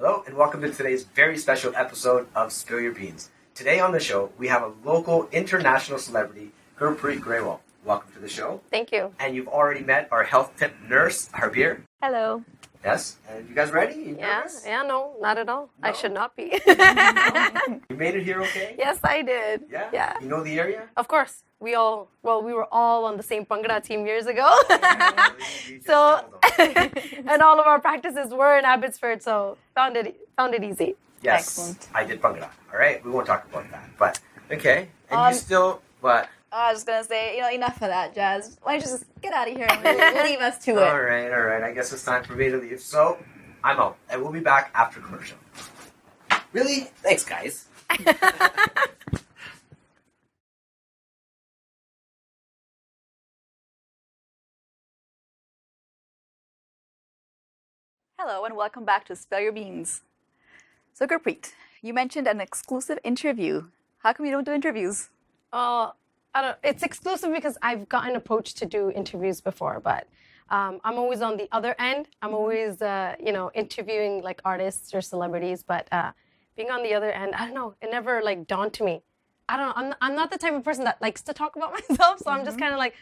Hello and welcome to today's very special episode of Spill Your Beans. Today on the show, we have a local international celebrity, Gurpreet Grewal. Welcome to the show. Thank you. And you've already met our health tip nurse, Harbir. Hello. Yes, and you guys ready? You nervous? No, not at all. No? I should not be. You made it here okay? Yes, I did. Yeah? You know the area? Of course. We were all on the same Bhangra team years ago. You just So, told them. and all of our practices were in Abbotsford, so found it easy. Yes, Excellent. I did Bhangra. All right, we won't talk about that. But, okay. And you still, what? I was just going to say, enough of that, Jazz. Why don't you just get out of here and leave us to it? All right. I guess it's time for me to leave. So, I'm out. And we'll be back after commercial. Really? Thanks, guys. Hello and welcome back to Spill Your Beans. So Gurpreet, you mentioned an exclusive interview. How come you don't do interviews? It's exclusive because I've gotten approached to do interviews before, but I'm always on the other end. I'm always, interviewing like artists or celebrities, but being on the other end, I don't know, it never like dawned to me. I don't know, I'm not the type of person that likes to talk about myself, so I'm just kind of like,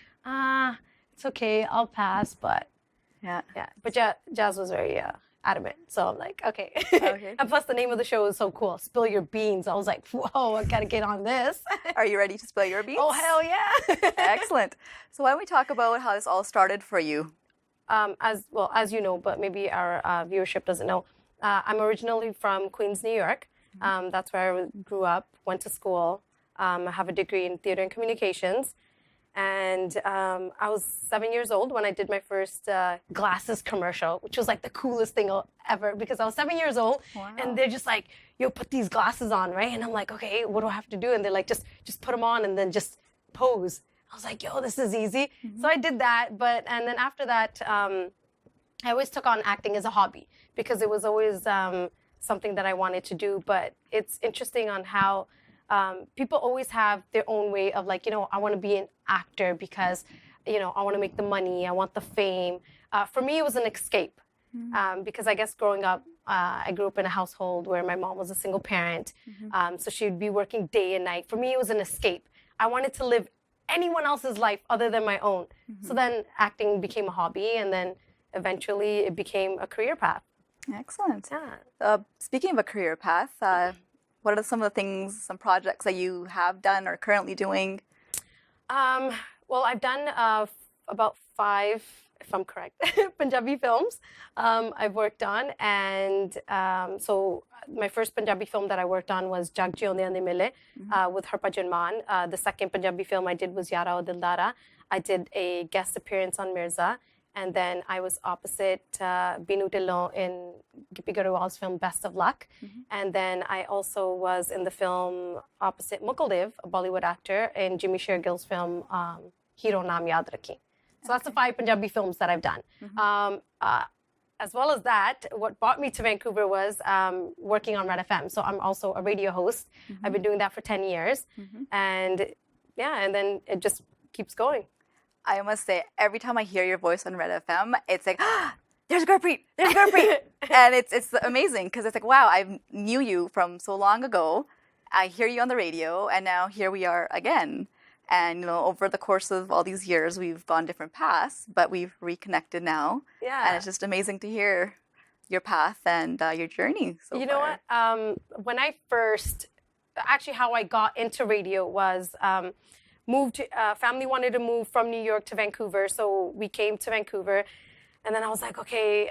it's okay, I'll pass, but yeah. But Jazz was very adamant, so I'm like, okay. And plus the name of the show is so cool, Spill Your Beans. I was like, whoa, I gotta get on this. Are you ready to spill your beans? Oh, hell yeah. Excellent. So why don't we talk about how this all started for you? As you know, but maybe our viewership doesn't know, I'm originally from Queens, New York. That's where I grew up, went to school. I have a degree in theater and communications. And I was 7 years old when I did my first glasses commercial, which was like the coolest thing ever because I was 7 years old. Wow. And they're just like, yo, put these glasses on, right? And I'm like, okay, what do I have to do? And they're like, just put them on and then just pose. I was like, yo, this is easy. So I did that. And then after that, I always took on acting as a hobby because it was always something that I wanted to do. But it's interesting on how people always have their own way of like, I want to be an actor because, I want to make the money. I want the fame. For me, it was an escape because I guess growing up, I grew up in a household where my mom was a single parent. So she would be working day and night. For me, it was an escape. I wanted to live anyone else's life other than my own. So then acting became a hobby and then eventually it became a career path. Excellent. Yeah. Speaking of a career path, what are some of the things, some projects that you have done or currently doing? Well, I've done about 5, if I'm correct, Punjabi films I've worked on. And so my first Punjabi film that I worked on was Jag Jiunde Aande Mile with Harbhajan Mann. The second Punjabi film I did was Yara O Dildara. I did a guest appearance on Mirza. And then I was opposite Binu Dillon in Gippy Grewal's film Best of Luck. And then I also was in the film opposite Mukuldev, a Bollywood actor, in Jimmy Shergill's film Hero Naam Yaad Rakhi. So that's the 5 Punjabi films that I've done. As well as that, what brought me to Vancouver was working on Red FM. So I'm also a radio host. I've been doing that for 10 years. And then it just keeps going. I must say, every time I hear your voice on Red FM, it's like, there's Gurpreet. And it's amazing because it's like, wow, I knew you from so long ago. I hear you on the radio, and now here we are again. And, over the course of all these years, we've gone different paths, but we've reconnected now. Yeah. And it's just amazing to hear your path and your journey so You far. know what? When I first, actually how I got into radio was family wanted to move from New York to Vancouver, so we came to Vancouver, and then I was like, okay,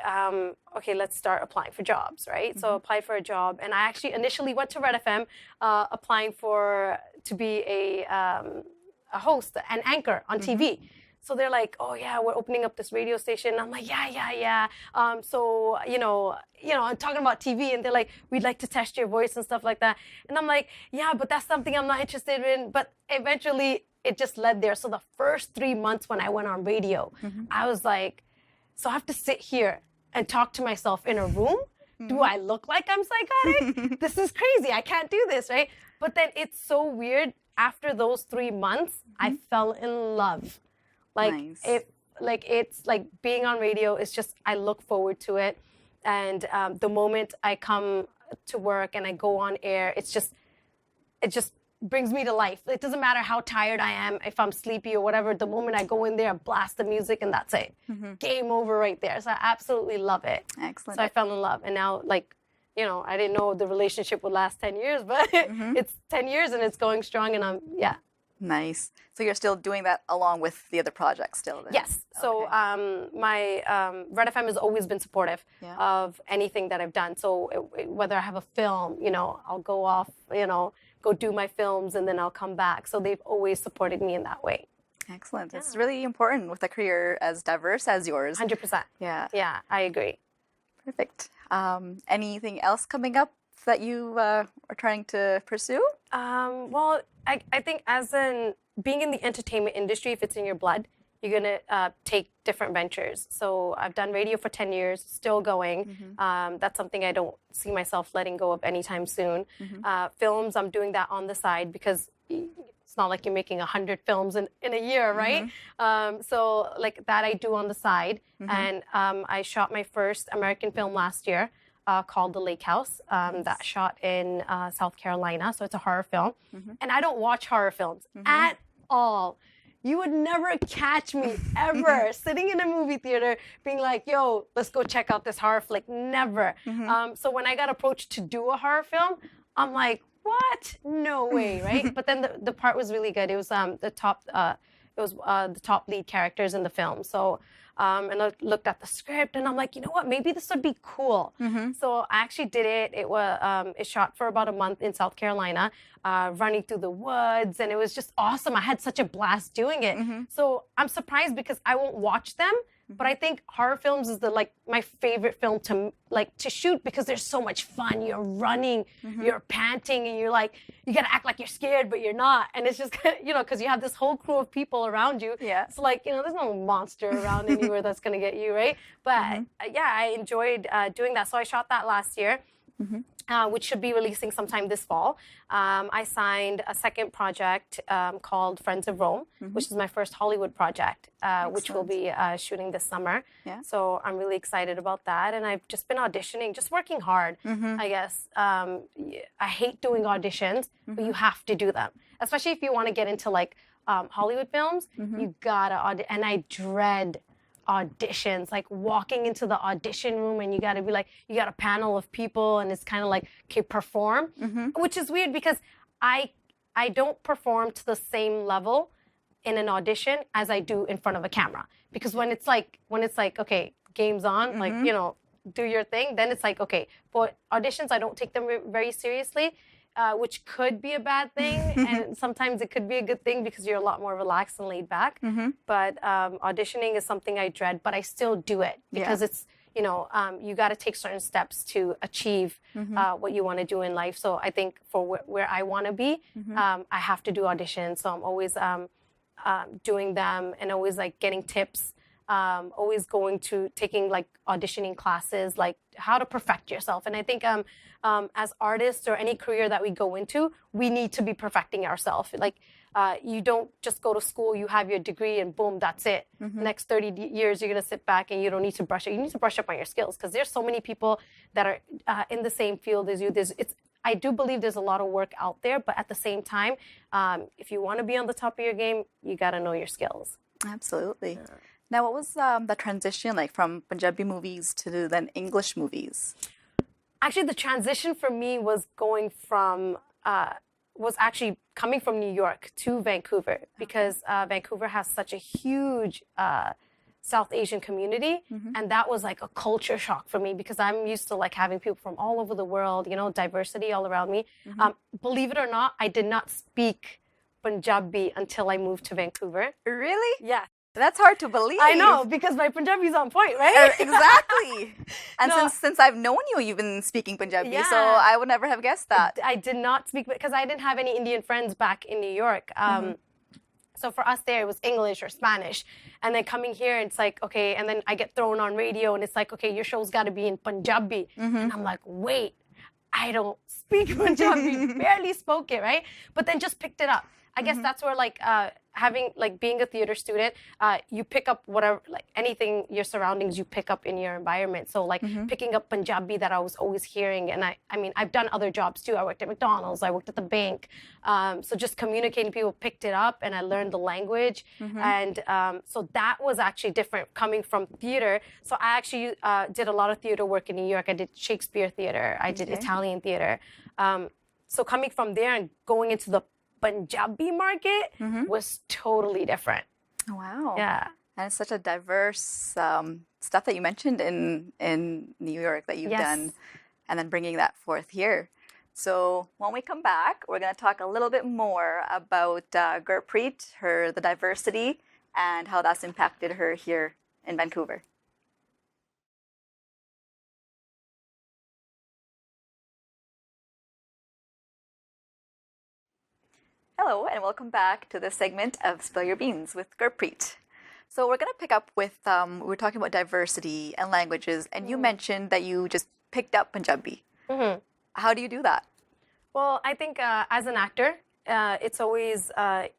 let's start applying for jobs, right? So I applied for a job, and I actually initially went to Red FM, applying to be a host, an anchor on TV. So they're like, oh yeah, we're opening up this radio station. I'm like, yeah. So, I'm talking about TV, and they're like, we'd like to test your voice and stuff like that. And I'm like, yeah, but that's something I'm not interested in. But eventually it just led there. So the first 3 months when I went on radio, I was like, so I have to sit here and talk to myself in a room? Do I look like I'm psychotic? This is crazy. I can't do this, right? But then it's so weird. After those 3 months, I fell in love. Like Nice. it's like being on radio is just, I look forward to it. And the moment I come to work and I go on air, it just brings me to life. It doesn't matter how tired I am, if I'm sleepy or whatever. The moment I go in there, I blast the music, and that's it. Game over right there. So I absolutely love it. Excellent. So I fell in love, and now, like, you know, I didn't know the relationship would last 10 years, but it's 10 years and it's going strong, and Nice. So you're still doing that along with the other projects still then? Yes. So my Red FM has always been supportive of anything that I've done. So whether I have a film, you know, I'll go off, you know, go do my films, and then I'll come back. So they've always supported me in that way. Excellent. It's really important with a career as diverse as yours. 100%. Yeah. Yeah, I agree. Perfect. Anything else coming up that you are trying to pursue? Well, I think being in the entertainment industry, if it's in your blood, you're going to take different ventures. So I've done radio for 10 years, still going. That's something I don't see myself letting go of anytime soon. Films, I'm doing that on the side because it's not like you're making 100 films in a year, right? So like that I do on the side. And I shot my first American film last year. Called The Lake House, that shot in South Carolina. So it's a horror film. And I don't watch horror films at all. You would never catch me ever sitting in a movie theater being like, yo, let's go check out this horror flick. Never. So when I got approached to do a horror film, I'm like, what? No way, right? But then the part was really good. It was the top lead characters in the film. So and I looked at the script, and I'm like, you know what? Maybe this would be cool. So I actually did it. It shot for about a month in South Carolina, running through the woods, and it was just awesome. I had such a blast doing it. So I'm surprised because I won't watch them, but I think horror films is my favorite film to shoot because there's so much fun. You're running, you're panting, and you gotta act like you're scared, but you're not. And it's just, you know, because you have this whole crew of people around you. Yeah. It's like, you know, there's no monster around anywhere that's gonna get you, right? But yeah, I enjoyed doing that. So I shot that last year. Which should be releasing sometime this fall. I signed a second project called Friends of Rome, which is my first Hollywood project, which we'll be shooting this summer. So I'm really excited about that. And I've just been auditioning, just working hard, I guess. I hate doing auditions, but you have to do them, especially if you want to get into like Hollywood films. You gotta audition, and I dread auditions, like walking into the audition room and you got a panel of people and it's kind of like, okay, perform, which is weird because I don't perform to the same level in an audition as I do in front of a camera, because when it's like okay, game's on, like, you know, do your thing, then it's like, okay. But auditions, I don't take them very seriously, which could be a bad thing, and sometimes it could be a good thing because you're a lot more relaxed and laid back. But auditioning is something I dread, but I still do it because it's, you know, you got to take certain steps to achieve what you want to do in life. So I think for where I want to be, I have to do auditions. So I'm always doing them and always like getting tips. Always taking like auditioning classes, like how to perfect yourself. And I think as artists or any career that we go into, we need to be perfecting ourselves. Like you don't just go to school, you have your degree and boom, that's it. Next 30 years, you're going to sit back and you don't need to brush up. You need to brush up on your skills because there's so many people that are in the same field as you. I do believe there's a lot of work out there, but at the same time, if you want to be on the top of your game, you got to know your skills. Absolutely. Now, what was the transition like from Punjabi movies to then English movies? Actually, the transition for me was actually coming from New York to Vancouver, because Vancouver has such a huge South Asian community, and that was like a culture shock for me because I'm used to like having people from all over the world, you know, diversity all around me. Believe it or not, I did not speak Punjabi until I moved to Vancouver. Really? Yeah. That's hard to believe. I know, because my Punjabi is on point, right? Exactly. And since I've known you, you've been speaking Punjabi, so I would never have guessed that. I did not speak, because I didn't have any Indian friends back in New York. So for us there, it was English or Spanish. And then coming here, it's like, okay, and then I get thrown on radio, and it's like, okay, your show's got to be in Punjabi. And I'm like, wait, I don't speak Punjabi, barely spoke it, right? But then just picked it up. I guess that's where like having like being a theater student, you pick up whatever, like anything, your surroundings you pick up in your environment. So like picking up Punjabi that I was always hearing, and I mean I've done other jobs too. I worked at McDonald's, I worked at the bank, so just communicating, people picked it up, and I learned the language, and so that was actually different coming from theater. So I actually did a lot of theater work in New York. I did Shakespeare theater, I did Italian theater. So coming from there and going into the Punjabi market was totally different. Wow. Yeah. And it's such a diverse stuff that you mentioned in New York that you've done, and then bringing that forth here. So when we come back, we're going to talk a little bit more about Gurpreet, the diversity, and how that's impacted her here in Vancouver. Hello, and welcome back to this segment of Spill Your Beans with Gurpreet. So we're going to pick up with, we were talking about diversity and languages, and you mentioned that you just picked up Punjabi. How do you do that? Well, I think as an actor, it's always, I'm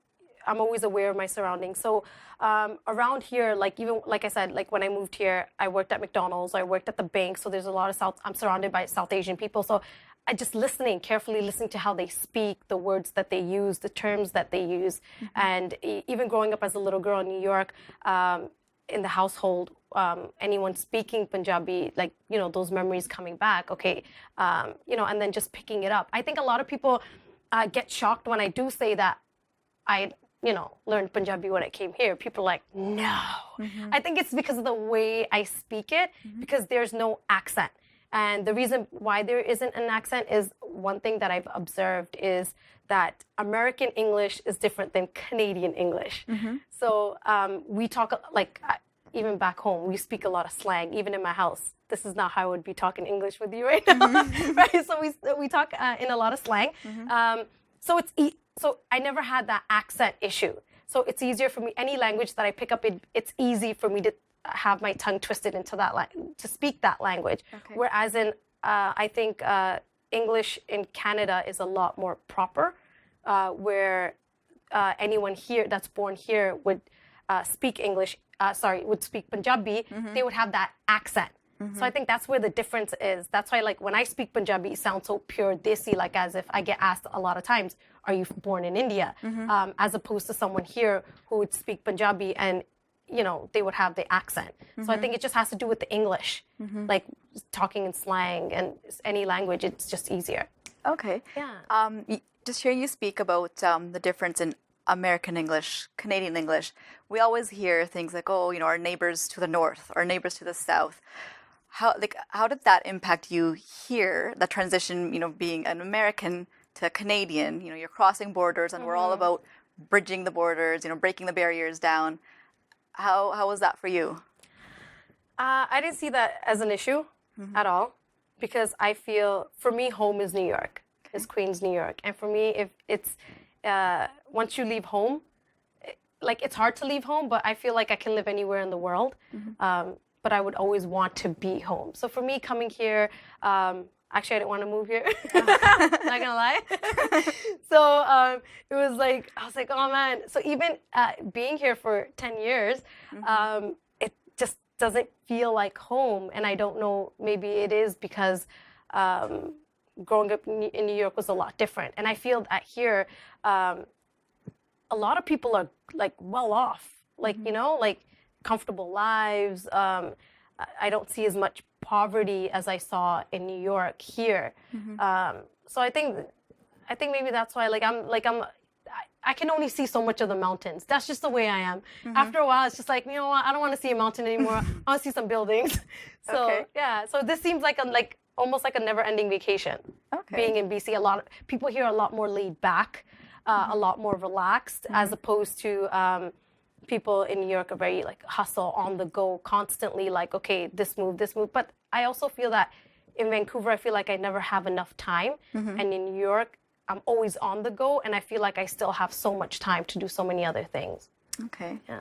always aware of my surroundings. So around here, like even, like I said, like when I moved here, I worked at McDonald's, I worked at the bank, so there's a lot of I'm surrounded by South Asian people. So I just carefully listening to how they speak, the words that they use, the terms that they use. And even growing up as a little girl in New York, in the household, anyone speaking Punjabi, like, you know, those memories coming back, okay, you know, and then just picking it up. I think a lot of people get shocked when I do say that I, you know, learned Punjabi when I came here. People are like, no. I think it's because of the way I speak it, because there's no accent. And the reason why there isn't an accent is one thing that I've observed is that American English is different than Canadian English. So we talk, like, even back home, we speak a lot of slang, even in my house. This is not how I would be talking English with you right now, right? So we talk in a lot of slang. So I never had that accent issue. So it's easier for me, any language that I pick up, it's easy for me to have my tongue twisted into that to speak that language. Whereas in I think English in Canada is a lot more proper, where anyone here that's born here would speak English. Would speak Punjabi. They would have that accent. So I think that's where the difference is. That's why, like, when I speak Punjabi, it sounds so pure desi, like as if I get asked a lot of times, "Are you born in India?" As opposed to someone here who would speak Punjabi and, you know, they would have the accent. So I think it just has to do with the English, like talking in slang and any language, it's just easier. Okay. Yeah. Just hearing you speak about the difference in American English, Canadian English, we always hear things like, oh, you know, our neighbors to the north, our neighbors to the south. How did that impact you here, the transition, you know, being an American to Canadian? You know, you're crossing borders, and we're all about bridging the borders, you know, breaking the barriers down. How was that for you? I didn't see that as an issue at all, because I feel, for me, home is New York, is Queens, New York. And for me, if it's, once you leave home, like, it's hard to leave home, but I feel like I can live anywhere in the world. But I would always want to be home. So for me, coming here, actually, I didn't want to move here. Not gonna lie. So it was like, I was like, oh man. So even being here for 10 years, it just doesn't feel like home. And I don't know, maybe it is because growing up in New York was a lot different. And I feel that here, a lot of people are like well off, like, you know, like comfortable lives. I don't see as much poverty as I saw in New York here. So I think maybe that's why, I can only see so much of the mountains. That's just the way I am. After a while, it's just like, you know what, I don't want to see a mountain anymore. I want to see some buildings. So yeah, so this seems like almost like a never-ending vacation. Being in BC, a lot of people here are a lot more laid back, a lot more relaxed, as opposed to people in New York are very like hustle, on the go, constantly like, okay, this move. But I also feel that in Vancouver, I feel like I never have enough time. And in New York, I'm always on the go, and I feel like I still have so much time to do so many other things. Okay. Yeah.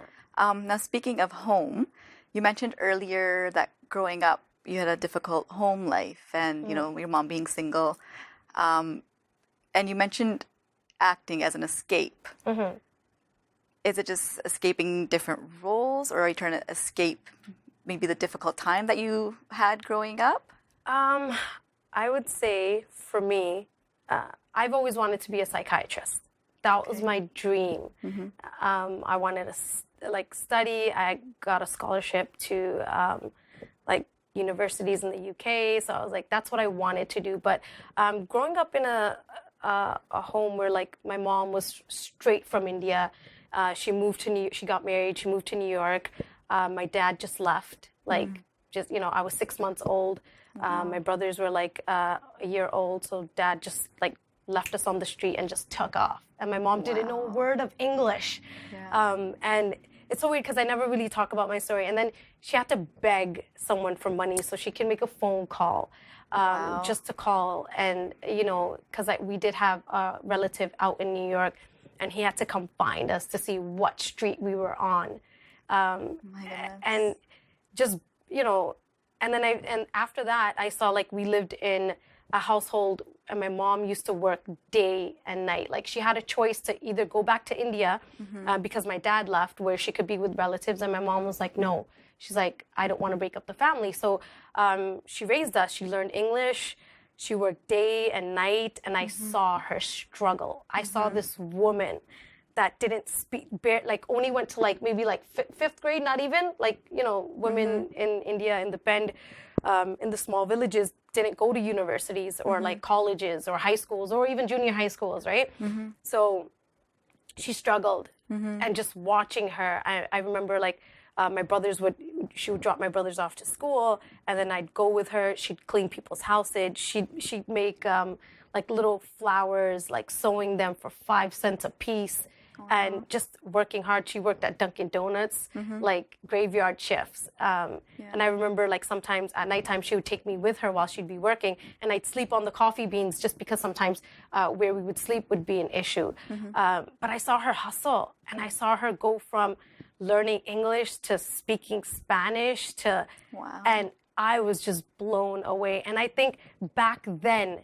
Now, speaking of home, you mentioned earlier that growing up, you had a difficult home life, and you know, your mom being single, and you mentioned acting as an escape. Is it just escaping different roles, or are you trying to escape maybe the difficult time that you had growing up? I would say for me, I've always wanted to be a psychiatrist. That was my dream. I wanted to study. I got a scholarship to universities in the UK. So I was like, that's what I wanted to do. But growing up in a home where my mom was straight from India, she got married. She moved to New York. My dad just left. I was 6 months old. My brothers were a year old. So dad just left us on the street and just took off. And my mom didn't know a word of English. Yeah. And it's so weird because I never really talk about my story. And then she had to beg someone for money so she can make a phone call, just to call. And, because we did have a relative out in New York, and he had to come find us to see what street we were on. My goodness. And just, and after that, I saw we lived in a household, and my mom used to work day and night. She had a choice to either go back to India because my dad left, where she could be with relatives, and my mom was like, no. She's like, I don't want to break up the family. So she raised us. She learned English. She worked day and night, and I saw her struggle. I saw this woman that didn't speak, only went to maybe fifth grade, not even, women in India, in the Bend, in the small villages, didn't go to universities or colleges or high schools or even junior high schools, right? So she struggled. And just watching her, I remember she would drop my brothers off to school, and then I'd go with her. She'd clean people's houses. She'd make little flowers, sewing them for 5 cents a piece. And just working hard. She worked at Dunkin' Donuts, graveyard shifts. And I remember sometimes at nighttime she would take me with her while she'd be working, and I'd sleep on the coffee beans just because sometimes where we would sleep would be an issue. But I saw her hustle, and I saw her go from learning English to speaking Spanish to, and I was just blown away. And I think back then,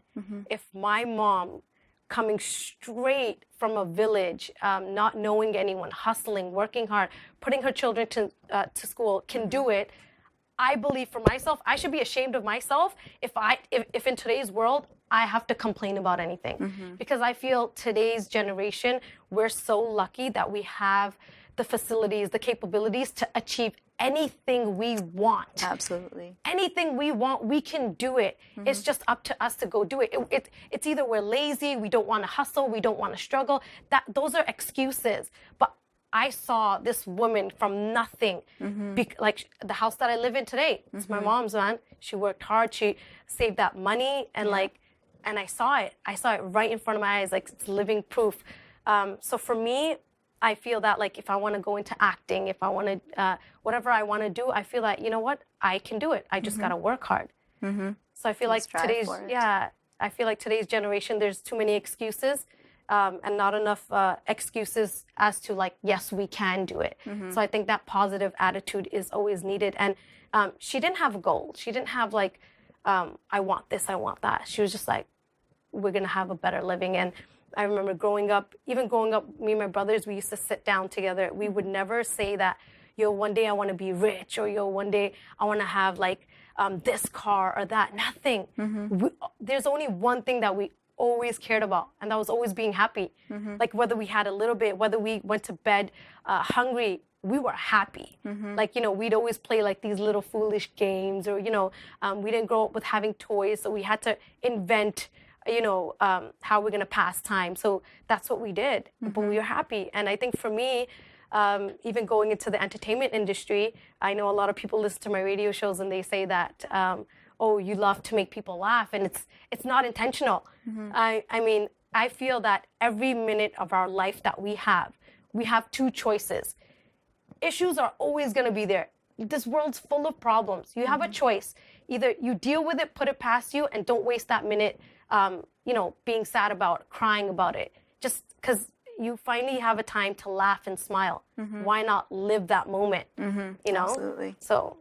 if my mom, coming straight from a village, not knowing anyone, hustling, working hard, putting her children to school, can do it, I believe for myself, I should be ashamed of myself if in today's world I have to complain about anything. Because I feel today's generation, we're so lucky that we have the facilities, the capabilities to achieve anything we want. Absolutely. Anything we want, we can do it. It's just up to us to go do it. It's either we're lazy, we don't want to hustle, we don't want to struggle. Those are excuses. But I saw this woman from nothing, the house that I live in today. It's my mom's, man. She worked hard. She saved that money, and and I saw it. I saw it right in front of my eyes. It's living proof. So for me, I feel that if I want to go into acting, if I want to, whatever I want to do, I feel that, you know what, I can do it. I just got to work hard. So I feel I feel like today's generation, there's too many excuses, and not enough excuses as to yes, we can do it. So I think that positive attitude is always needed. And she didn't have a goal. She didn't have I want this, I want that. She was just we're going to have a better living. And I remember growing up, me and my brothers, we used to sit down together. We would never say that, yo, one day I want to be rich, or yo, one day I want to have this car or that. Nothing. There's only one thing that we always cared about, and that was always being happy. Whether we had a little bit, whether we went to bed hungry, we were happy. We'd always play these little foolish games, or, we didn't grow up with having toys, so we had to invent how we're going to pass time. So that's what we did, but we were happy. And I think for me, even going into the entertainment industry, I know a lot of people listen to my radio shows and they say that, oh, you love to make people laugh, and it's not intentional. I mean, I feel that every minute of our life that we have two choices. Issues are always going to be there. This world's full of problems. You have a choice. Either you deal with it, put it past you, and don't waste that minute being sad about it, crying about it. Just because you finally have a time to laugh and smile. Why not live that moment? Absolutely. So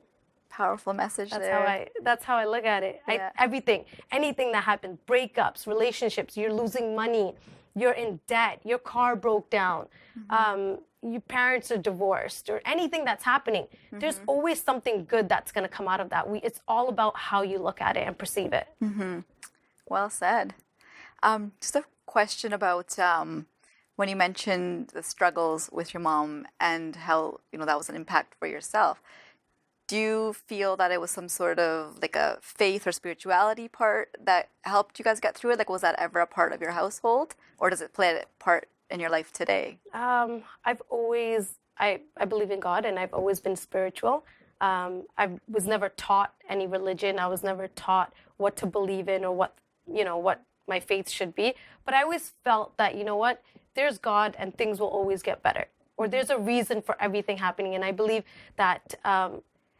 powerful message there. That's how I look at it. Yeah. Anything that happens, breakups, relationships, you're losing money, you're in debt, your car broke down, your parents are divorced, or anything that's happening, there's always something good that's going to come out of that. It's all about how you look at it and perceive it. Well said. Just a question about when you mentioned the struggles with your mom and how that was an impact for yourself. Do you feel that it was some sort of like a faith or spirituality part that helped you guys get through it? Like, was that ever a part of your household, or does it play a part in your life today? I believe in God, and I've always been spiritual. I was never taught any religion. I was never taught what to believe in or what my faith should be. But I always felt that, there's God and things will always get better, or there's a reason for everything happening. And I believe that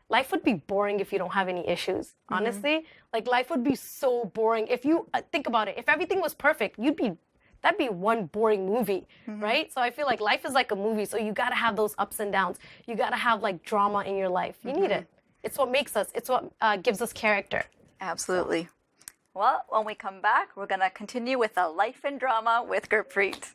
life would be boring if you don't have any issues. Honestly, like life would be so boring if you think about it. If everything was perfect, that'd be one boring movie, right? So I feel like life is like a movie. So you got to have those ups and downs. You got to have like drama in your life. You need it. It's what makes us. It's what gives us character. Absolutely. So. Well, when we come back, we're going to continue with the life and drama with Gurpreet.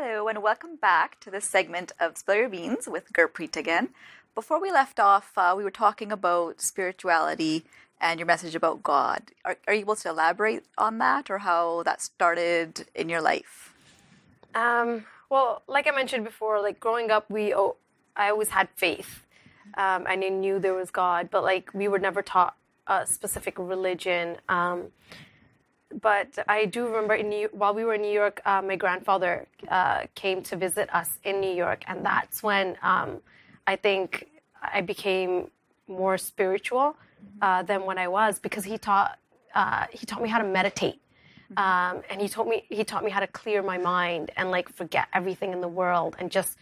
Hello, and welcome back to this segment of Spill Your Beans with Gurpreet again. Before we left off, we were talking about spirituality and your message about God. Are you able to elaborate on that, or how that started in your life? Well, like I mentioned before, like growing up, I always had faith. I knew there was God, but like we were never taught a specific religion. But I do remember while we were in New York, my grandfather came to visit us in New York, and that's when I think I became more spiritual than when I was, because he taught me how to meditate, and he taught me how to clear my mind and like forget everything in the world and just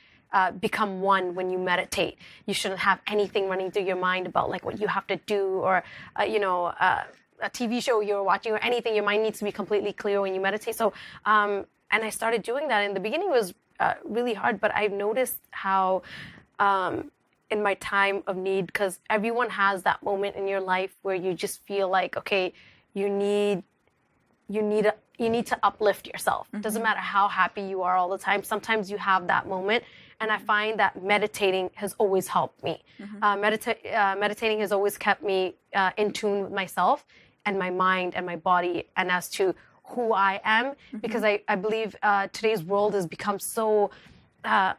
become one when you meditate. You shouldn't have anything running through your mind about like what you have to do, or a TV show you're watching or anything. Your mind needs to be completely clear when you meditate. So, and I started doing that. In the beginning, it was really hard, but I've noticed how in my time of need, because everyone has that moment in your life where you just feel like, okay, you need to uplift yourself. It doesn't matter how happy you are all the time. Sometimes you have that moment. And I find that meditating has always helped me. Meditating has always kept me in tune with myself and my mind and my body, and as to who I am, because I believe today's world has become so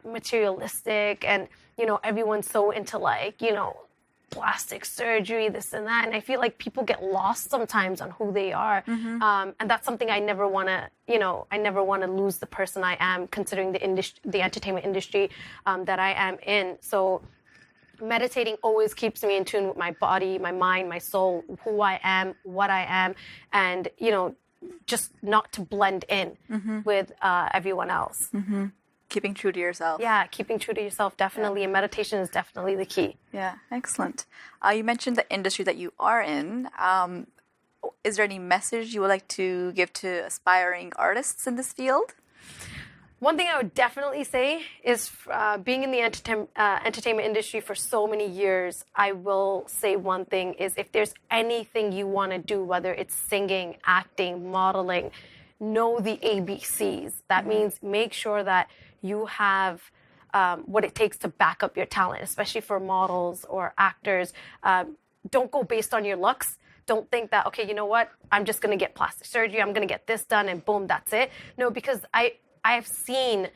materialistic, and everyone's so into like plastic surgery, this and that, and I feel like people get lost sometimes on who they are, and that's something I never want to lose the person I am, considering the entertainment industry that I am in. So meditating always keeps me in tune with my body, my mind, my soul, who I am, what I am, and just not to blend in with everyone else. Keeping true to yourself. Yeah, keeping true to yourself, definitely. And meditation is definitely the key. Yeah, excellent. You mentioned the industry that you are in. Is there any message you would like to give to aspiring artists in this field? One thing I would definitely say is being in the entertainment industry for so many years, I will say one thing is, if there's anything you want to do, whether it's singing, acting, modeling, know the ABCs. That means make sure that you have what it takes to back up your talent, especially for models or actors. Don't go based on your looks. Don't think that, okay, you know what, I'm just going to get plastic surgery, I'm going to get this done, and boom, that's it. No, because I've seen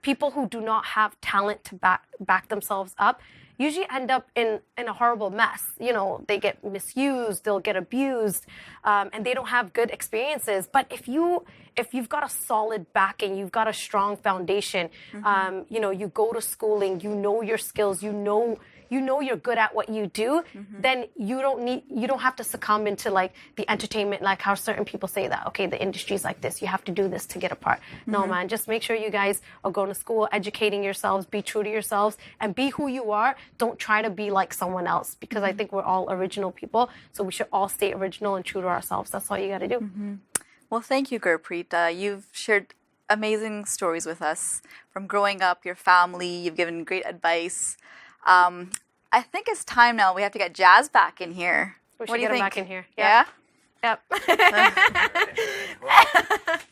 people who do not have talent to back themselves up usually end up in a horrible mess. They get misused, they'll get abused, and they don't have good experiences. But if you've got a solid backing, you've got a strong foundation, you go to schooling, you know your skills, you know you're good at what you do, then you don't have to succumb into like the entertainment, like how certain people say that, okay, the industry's like this, you have to do this to get a part. No, man, just make sure you guys are going to school, educating yourselves, be true to yourselves, and be who you are. Don't try to be like someone else, because I think we're all original people, so we should all stay original and true to ourselves. That's all you got to do. Well, thank you, Gurpreet. You've shared amazing stories with us from growing up, your family. You've given great advice. I think it's time now. We have to get Jazz back in here. We should What do you get him think? back in here. Yeah? Yep.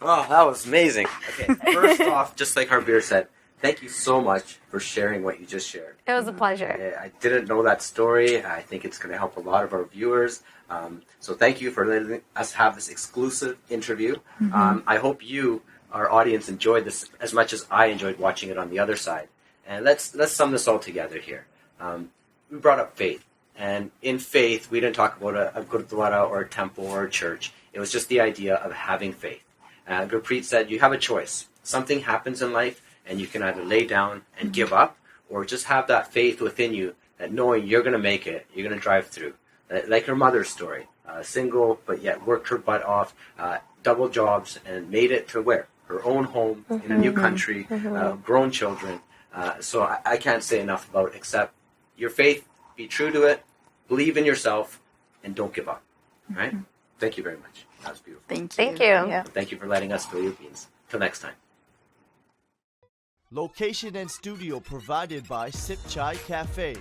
Oh, that was amazing. Okay, first off, just like Harbir said, thank you so much for sharing what you just shared. It was a pleasure. I didn't know that story. I think it's going to help a lot of our viewers. So thank you for letting us have this exclusive interview. I hope you, our audience, enjoyed this as much as I enjoyed watching it on the other side. And let's sum this all together here. We brought up faith. And in faith, we didn't talk about a gurdwara or a temple or a church. It was just the idea of having faith. Gurpreet said you have a choice. Something happens in life, and you can either lay down and give up, or just have that faith within you that knowing you're going to make it, you're going to drive through. Like her mother's story, single, but yet worked her butt off, double jobs, and made it to where? Her own home in a new country, grown children. So I can't say enough about it, except your faith, be true to it, believe in yourself, and don't give up. Right? Thank you very much. That was beautiful. Thank you. Thank you. Yeah. Thank you for letting us spill your beans. Till next time. Location and studio provided by Sip Chai Cafe.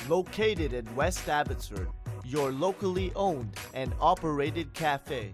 Located in West Abbotsford, your locally owned and operated cafe.